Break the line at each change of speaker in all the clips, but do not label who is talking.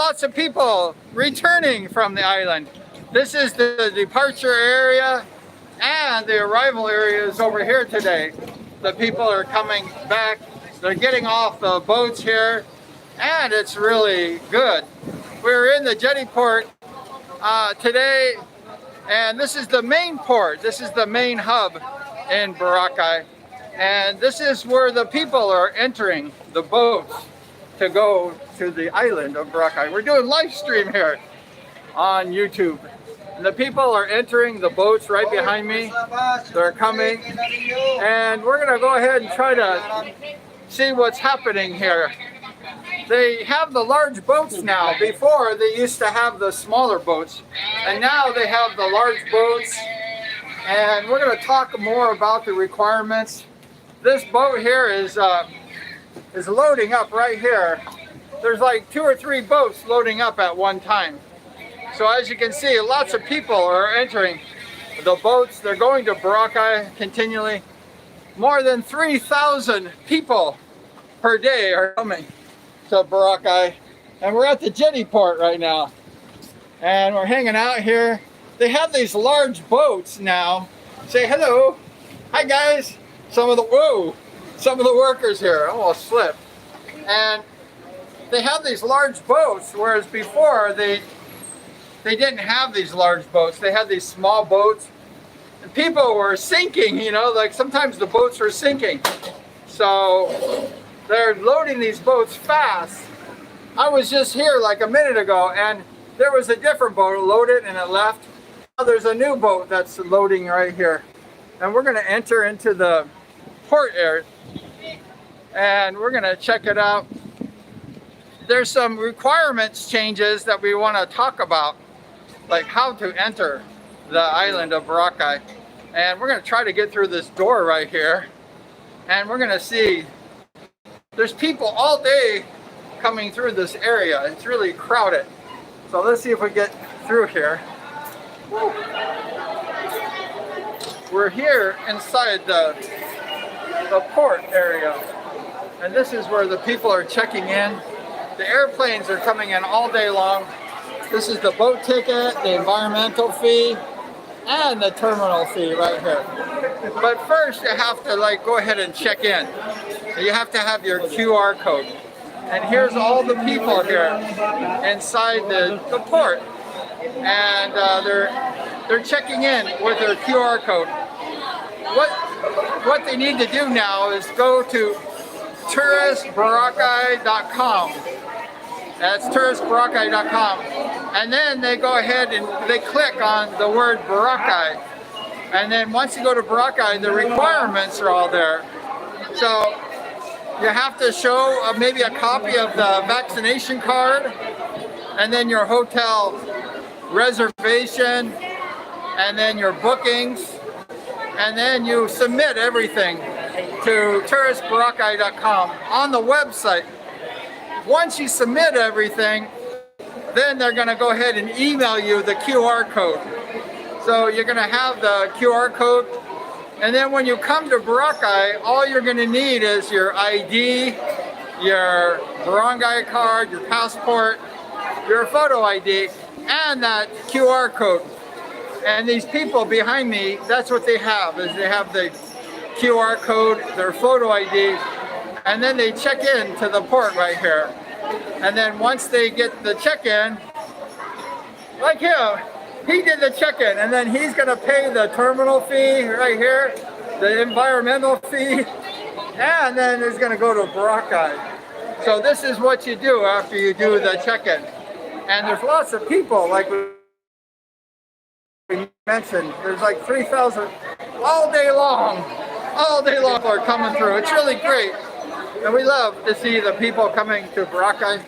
lots of people returning from the island. This is the departure area, and the arrival area is over here today. The people are coming back. They're getting off the boats here, and it's really good. We're in the jetty port today, and this is the main port. This is the main hub in Boracay, and this is where the people are entering the boats to go to the island of Boracay. We're doing live stream here on YouTube. And the people are entering the boats right behind me. They're coming. And we're gonna go ahead and try to see what's happening here. They have the large boats now. Before, they used to have the smaller boats. And now they have the large boats. And we're gonna talk more about the requirements. This boat here is loading up right here. There's like 2 or 3 boats loading up at one time. So as you can see, lots of people are entering the boats. They're going to Boracay continually. More than 3,000 people per day are coming to Boracay. And we're at the jetty port right now. And we're hanging out here. They have these large boats now. Say hello. Hi guys. Some of the workers here almost slipped. And they have these large boats, whereas before they didn't have these large boats. They had these small boats. And people were sinking, you know, like sometimes the boats were sinking. So they're loading these boats fast. I was just here like a minute ago, and there was a different boat loaded and it left. Now there's a new boat that's loading right here. And we're gonna enter into the port area and we're gonna check it out. There's some requirements changes that we want to talk about, like how to enter the island of Boracay. And we're going to try to get through this door right here. And we're going to see, there's people all day coming through this area. It's really crowded. So let's see if we get through here. Woo. We're here inside the port area. And this is where the people are checking in. The airplanes are coming in all day long. This is the boat ticket, the environmental fee, and the terminal fee right here. But first you have to go ahead and check in. You have to have your QR code. And here's all the people here inside the port. And they're checking in with their QR code. What they need to do now is go to touristboracay.com. That's touristboracay.com. And then they go ahead and they click on the word Boracay. And then once you go to Boracay, the requirements are all there. So you have to show maybe a copy of the vaccination card, and then your hotel reservation, and then your bookings, and then you submit everything to touristboracay.com on the website. Once you submit everything, then they're going to go ahead and email you the QR code. So you're going to have the QR code, and then when you come to Boracay, all you're going to need is your ID, your barangay card, your passport, your photo ID, and that QR code. And these people behind me, that's what they have, is they have the QR code, their photo ID, and then they check in to the port right here. And then once they get the check-in, like him, he did the check-in, and then he's gonna pay the terminal fee right here, the environmental fee, and then he's gonna go to Boracay. So this is what you do after you do the check-in. And there's lots of people, like we mentioned, there's like 3,000 all day long are coming through. It's really great. And we love to see the people coming to Boracay.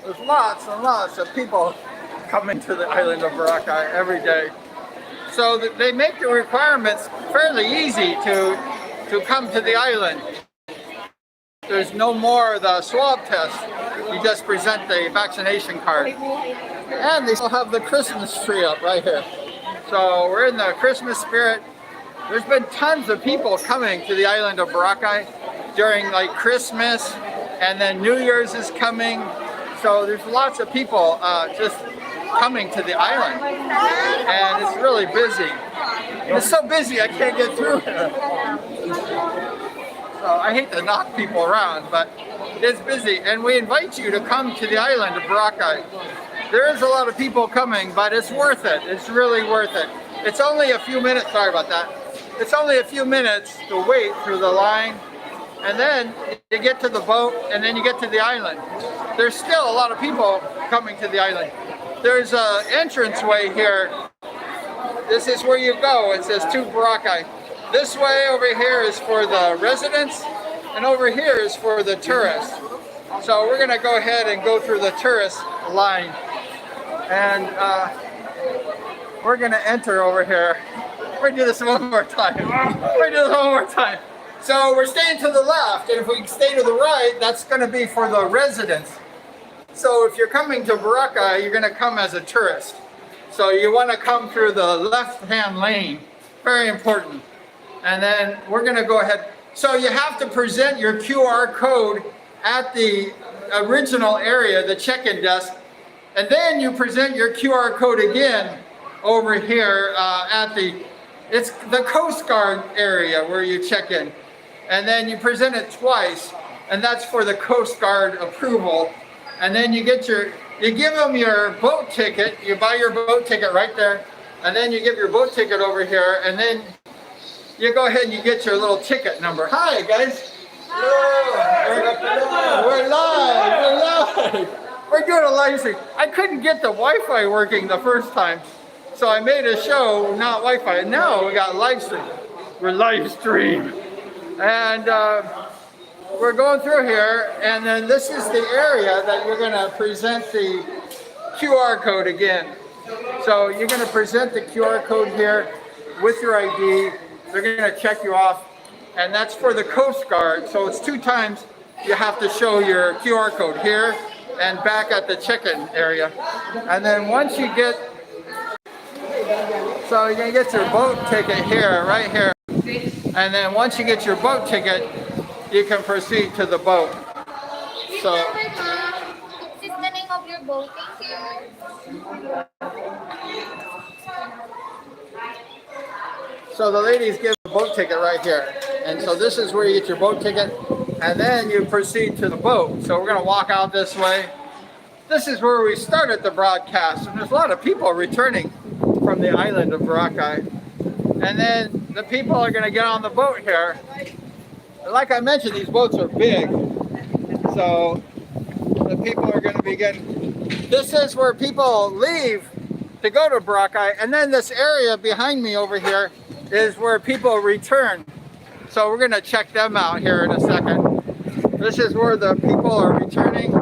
There's lots and lots of people coming to the island of Boracay every day. So they make the requirements fairly easy to come to the island. there's no more the swab test. You just present the vaccination card. And they still have the Christmas tree up right here. So we're in the Christmas spirit. There's been tons of people coming to the island of Boracay during like Christmas, and then New Year's is coming. So there's lots of people just coming to the island, and it's really busy. It's so busy I can't get through here. So I hate to knock people around, but it's busy, and we invite you to come to the island of Boracay. There is a lot of people coming, but it's worth it. It's really worth it. It's only a few minutes, sorry about that. It's only a few minutes to wait through the line, and then you get to the boat, and then you get to the island. There's still a lot of people coming to the island. There's an entranceway here. This is where you go. It says to Boracay. This way over here is for the residents, and over here is for the tourists. So we're gonna go ahead and go through the tourist line. And we're gonna enter over here. We're gonna do this one more time. We're gonna do this one more time. So we're staying to the left, and if we stay to the right, that's gonna be for the residents. So if you're coming to Boracay, you're gonna come as a tourist. So you wanna come through the left-hand lane. Very important. And then we're gonna go ahead. So you have to present your QR code at the original area, the check-in desk, and then you present your QR code again over here it's the Coast Guard area where you check in. And then you present it twice, and that's for the Coast Guard approval. And then you give them your boat ticket, you buy your boat ticket right there, and then you give your boat ticket over here, and then you go ahead and you get your little ticket number. Hi, guys. We're live. We're doing a live stream. I couldn't get the Wi-Fi working the first time, so I made a show, not Wi-Fi. And now we got live stream. We're live stream. And we're going through here, and then this is the area that you're gonna present the QR code again. So you're gonna present the QR code here with your ID. They're gonna check you off, and that's for the Coast Guard. So it's 2 times you have to show your QR code here and back at the check-in area. And then once you get, so you're gonna get your boat ticket here, right here. And then once you get your boat ticket, you can proceed to the boat. So.
This is the name of your boat. Thank you.
So the ladies give a boat ticket right here. And so this is where you get your boat ticket, and then you proceed to the boat. So we're gonna walk out this way. This is where we started the broadcast, and there's a lot of people returning from the island of Boracay. And then the people are gonna get on the boat here. And like I mentioned, these boats are big. So the people are gonna be getting, this is where people leave to go to Boracay, and then this area behind me over here is where people return. So we're gonna check them out here in a second. This is where the people are returning. So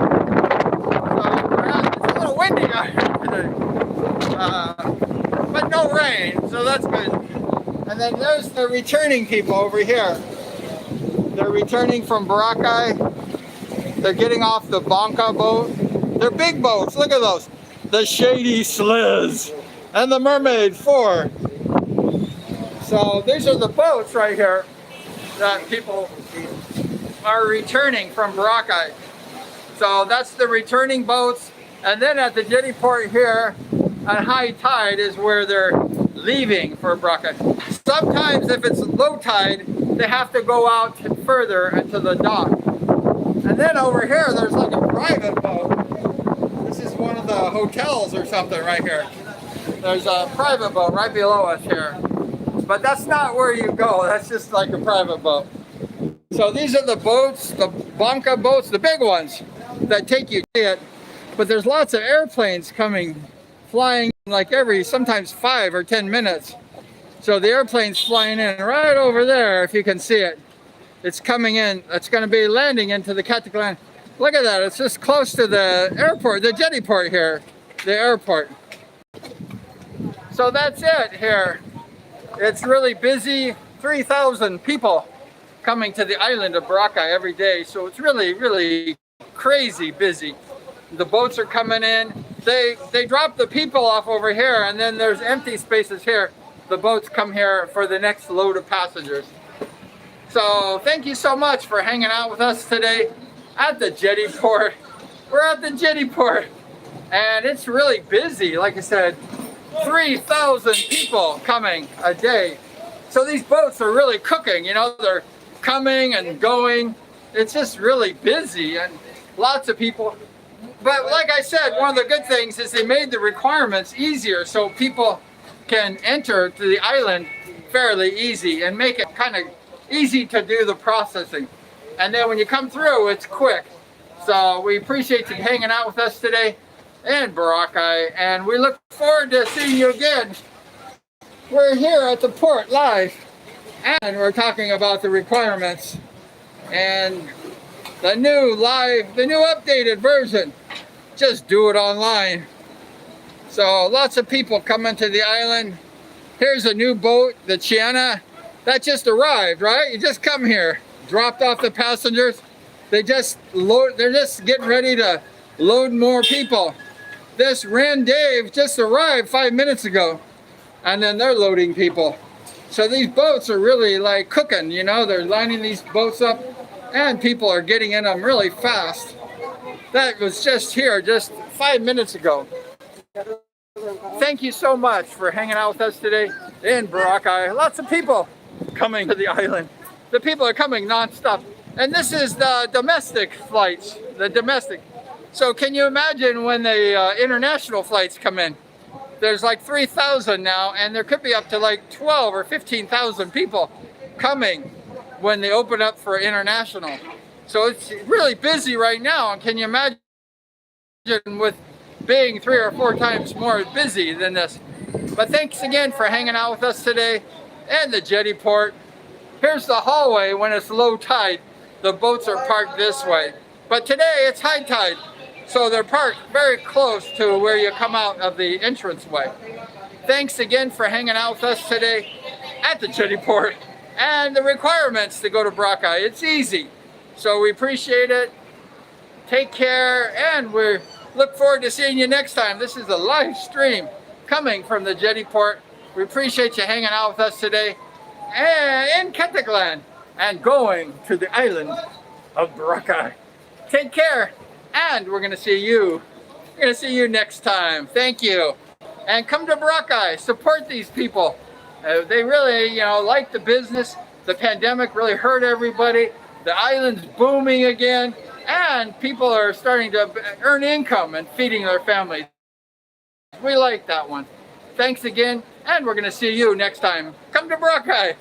it's a little windy out here today, but no rain, so that's good. And then there's the returning people over here. They're returning from Boracay. They're getting off the Banca boat. They're big boats, look at those. The Shady Sliz and the Mermaid 4. So these are the boats right here that people are returning from Boracay. So that's the returning boats. And then at the jetty port here at high tide is where they're leaving for Boracay. Sometimes if it's low tide, they have to go out further into the dock. And then over here, there's like a private boat. This is one of the hotels or something right here. There's a private boat right below us here. But that's not where you go. That's just like a private boat. So these are the boats, the Banca boats, the big ones that take you to it. But there's lots of airplanes coming, flying like sometimes 5 or 10 minutes. So the airplane's flying in right over there, if you can see it. It's coming in. It's going to be landing into the Cataclan. Look at that. It's just close to the airport, the jetty port here, the airport. So that's it here. It's really busy. 3,000 people coming to the island of Boracay every day. So it's really, really crazy busy. The boats are coming in. They drop the people off over here, and then there's empty spaces here. The boats come here for the next load of passengers. So thank you so much for hanging out with us today at the jetty port. We're at the jetty port, and it's really busy. Like I said, 3,000 people coming a day. So these boats are really cooking, you know, they're coming and going. It's just really busy and lots of people. But like I said, one of the good things is they made the requirements easier so people can enter to the island fairly easy and make it kind of easy to do the processing. And then when you come through, it's quick. So we appreciate you hanging out with us today in Boracay, and we look forward to seeing you again. We're here at the port live, and we're talking about the requirements and the new updated version. Just do it online. So lots of people coming to the island. Here's a new boat, the Chiana, that just arrived, right? You just come here, dropped off the passengers. They're just getting ready to load more people. This Ren Dave just arrived 5 minutes ago, and then they're loading people. So these boats are really like cooking, you know, they're lining these boats up and people are getting in them really fast. That was just here just 5 minutes ago. Thank you so much for hanging out with us today in Boracay. Lots of people coming to the island. The people are coming non-stop. And this is the domestic flights, the domestic. So can you imagine when the international flights come in? There's like 3,000 now, and there could be up to like 12 or 15,000 people coming when they open up for international. So it's really busy right now. And can you imagine with being 3 or 4 times more busy than this? But thanks again for hanging out with us today in the jetty port. Here's the hallway when it's low tide. The boats are parked this way. But today it's high tide. So they're parked very close to where you come out of the entranceway. Thanks again for hanging out with us today at the jetty port. And the requirements to go to Boracay, it's easy. So we appreciate it. Take care, and we look forward to seeing you next time. This is a live stream coming from the jetty port. We appreciate you hanging out with us today in Ketaglan and going to the island of Boracay. Take care. And we're gonna see you next time. Thank you. And come to Boracay, support these people. They really, you know, like the business. The pandemic really hurt everybody. The island's booming again, and people are starting to earn income and feeding their families. We like that one. Thanks again, and we're gonna see you next time. Come to Boracay.